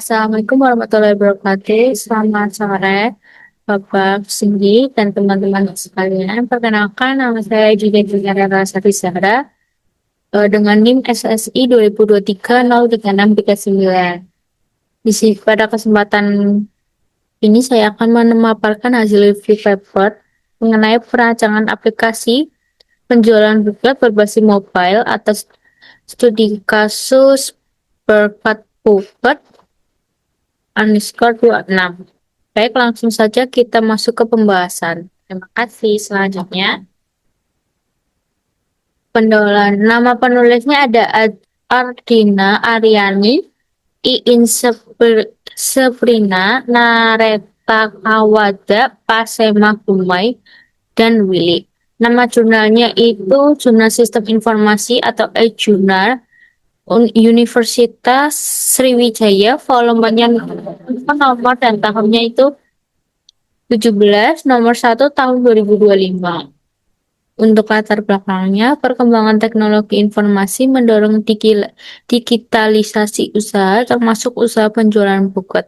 Assalamualaikum warahmatullahi wabarakatuh. Selamat sore, Bapak Singgi dan teman-teman sekalian. Perkenalkan, nama saya Juga Juliana Rasati Zahra dengan NIM SSI 2023-03639. Pada kesempatan ini saya akan memaparkan hasil review paper mengenai perancangan aplikasi penjualan buku berbasis mobile atas studi kasus Berkat Puppet _26. Baik, langsung saja kita masuk ke pembahasan. Terima kasih. Selanjutnya, pendolan. Nama penulisnya ada Ardina Aryani, Iin Seprina, Nareta Kawada, Pasema Gumai, dan Willy. Nama jurnalnya itu Jurnal Sistem Informasi atau e-Jurnal Universitas Sriwijaya, volumenya nomor dan tahunnya itu 17 nomor 1 tahun 2025. Untuk latar belakangnya, perkembangan teknologi informasi mendorong digitalisasi usaha, termasuk usaha penjualan buku.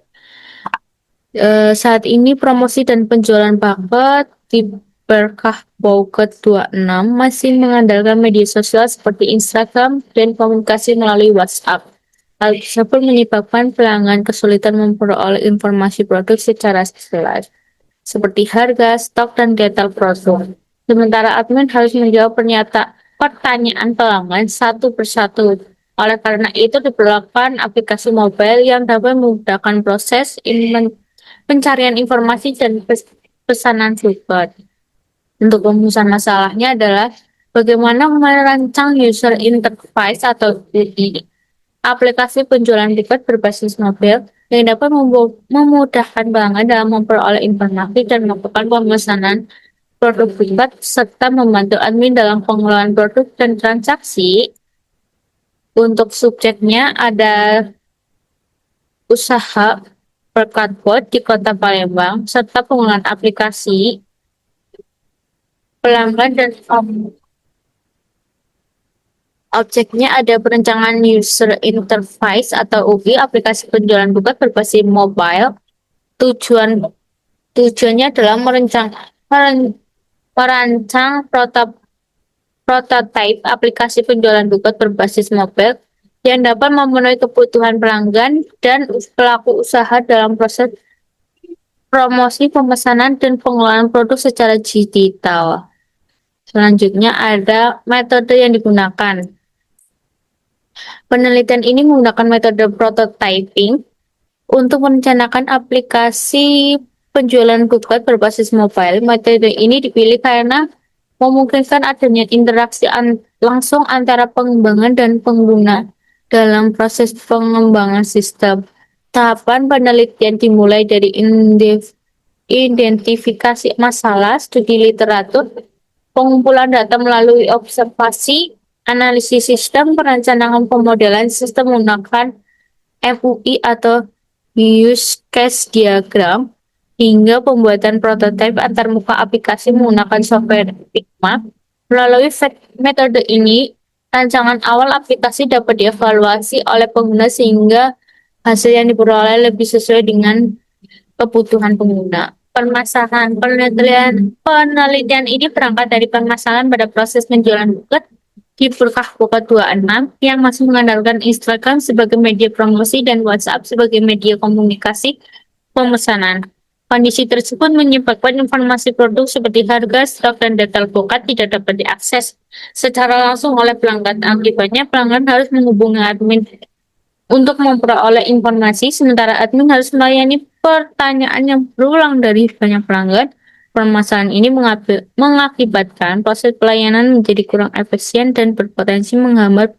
Saat ini promosi dan penjualan paket di Berkah Buket 26 masih mengandalkan media sosial seperti Instagram dan komunikasi melalui WhatsApp. Hal tersebut menyebabkan pelanggan kesulitan memperoleh informasi produk secara jelas, seperti harga, stok, dan detail produk. Sementara admin harus menjawab pertanyaan pelanggan satu persatu. Oleh karena itu, diperlukan aplikasi mobile yang dapat memudahkan proses pencarian informasi dan pesanan support. Untuk rumusan masalahnya adalah bagaimana merancang user interface atau UI aplikasi penjualan tiket berbasis mobile yang dapat memudahkan pelanggan dalam memperoleh informasi dan melakukan pemesanan produk tiket serta membantu admin dalam pengelolaan produk dan transaksi. Untuk subjeknya ada usaha Berkatbot di Kota Palembang serta pengelolaan aplikasi pelanggan dan objeknya ada perencanaan user interface atau UI aplikasi penjualan buku berbasis mobile. Tujuannya adalah merancang prototipe aplikasi penjualan buku berbasis mobile yang dapat memenuhi kebutuhan pelanggan dan pelaku usaha dalam proses promosi, pemesanan, dan pengelolaan produk secara digital. Selanjutnya ada metode yang digunakan. Penelitian ini menggunakan metode prototyping untuk merencanakan aplikasi penjualan buku berbasis mobile. Metode ini dipilih karena memungkinkan adanya interaksi langsung antara pengembangan dan pengguna dalam proses pengembangan sistem. Tahapan penelitian dimulai dari identifikasi masalah, studi literatur, pengumpulan data melalui observasi, analisis sistem, perencanaan pemodelan sistem menggunakan MUI atau use case diagram, hingga pembuatan prototipe antarmuka aplikasi menggunakan software Figma. Melalui metode ini, rancangan awal aplikasi dapat dievaluasi oleh pengguna sehingga hasil yang diperoleh lebih sesuai dengan kebutuhan pengguna. Penelitian ini berangkat dari permasalahan pada proses penjualan buku di Berkah Buket 26 yang masih mengandalkan Instagram sebagai media promosi dan WhatsApp sebagai media komunikasi pemesanan. Kondisi tersebut menyebabkan informasi produk seperti harga, stok, dan detail buket tidak dapat diakses secara langsung oleh pelanggan. Akibatnya, pelanggan harus menghubungi admin untuk memperoleh informasi, sementara admin harus melayani pertanyaan yang berulang dari banyak pelanggan. Permasalahan ini mengakibatkan proses pelayanan menjadi kurang efisien dan berpotensi menghambat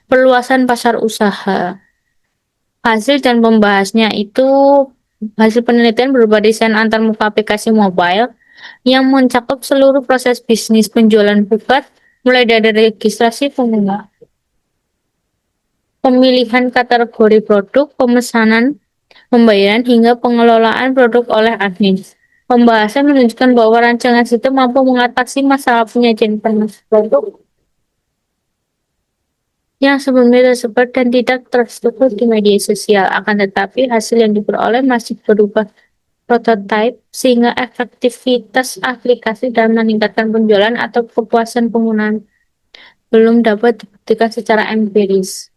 perluasan pasar usaha. Hasil dan pembahasnya itu hasil penelitian berupa desain antarmuka aplikasi mobile yang mencakup seluruh proses bisnis penjualan buku, mulai dari registrasi pengguna, pemilihan kategori produk, pemesanan, pembayaran, hingga pengelolaan produk oleh admin. Pembahasan menunjukkan bahwa rancangan sistem mampu mengatasi masalah penyajian produk yang sebelumnya tersebar dan tidak terstruktur di media sosial. Akan tetapi, hasil yang diperoleh masih berupa prototipe, sehingga efektivitas aplikasi dalam meningkatkan penjualan atau kepuasan penggunaan belum dapat dibuktikan secara empiris.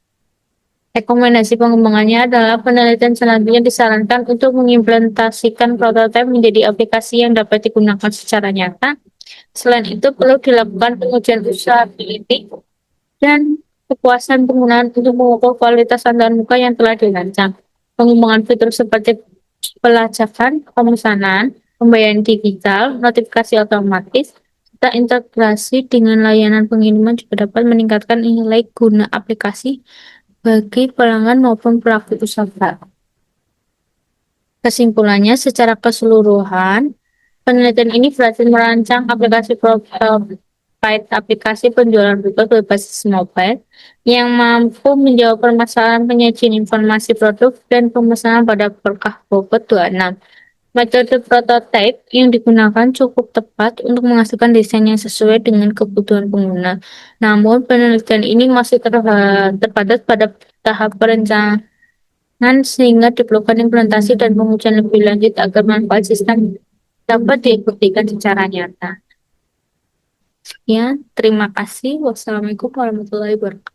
Rekomendasi pengembangannya adalah penelitian selanjutnya disarankan untuk mengimplementasikan prototipe menjadi aplikasi yang dapat digunakan secara nyata. Selain itu, perlu dilakukan pengujian usability dan kepuasan penggunaan untuk mengukur kualitas antar muka yang telah dirancang. Pengembangan fitur seperti pelacakan, pemesanan, pembayaran digital, notifikasi otomatis, serta integrasi dengan layanan pengiriman juga dapat meningkatkan nilai guna aplikasi bagi pelanggan maupun pelaku usaha. Kesimpulannya, secara keseluruhan, penelitian ini berhasil merancang aplikasi provide aplikasi penjualan retail berbasis mobile yang mampu menjawab permasalahan penyajian informasi produk dan pemesanan pada berkah bobot 26. Metode prototipe yang digunakan cukup tepat untuk menghasilkan desain yang sesuai dengan kebutuhan pengguna. Namun, penelitian ini masih terbatas pada tahap perencanaan sehingga diperlukan implementasi dan pengujian lebih lanjut agar manfaat sistem dapat dibuktikan secara nyata. Ya, terima kasih. Wassalamualaikum warahmatullahi wabarakatuh.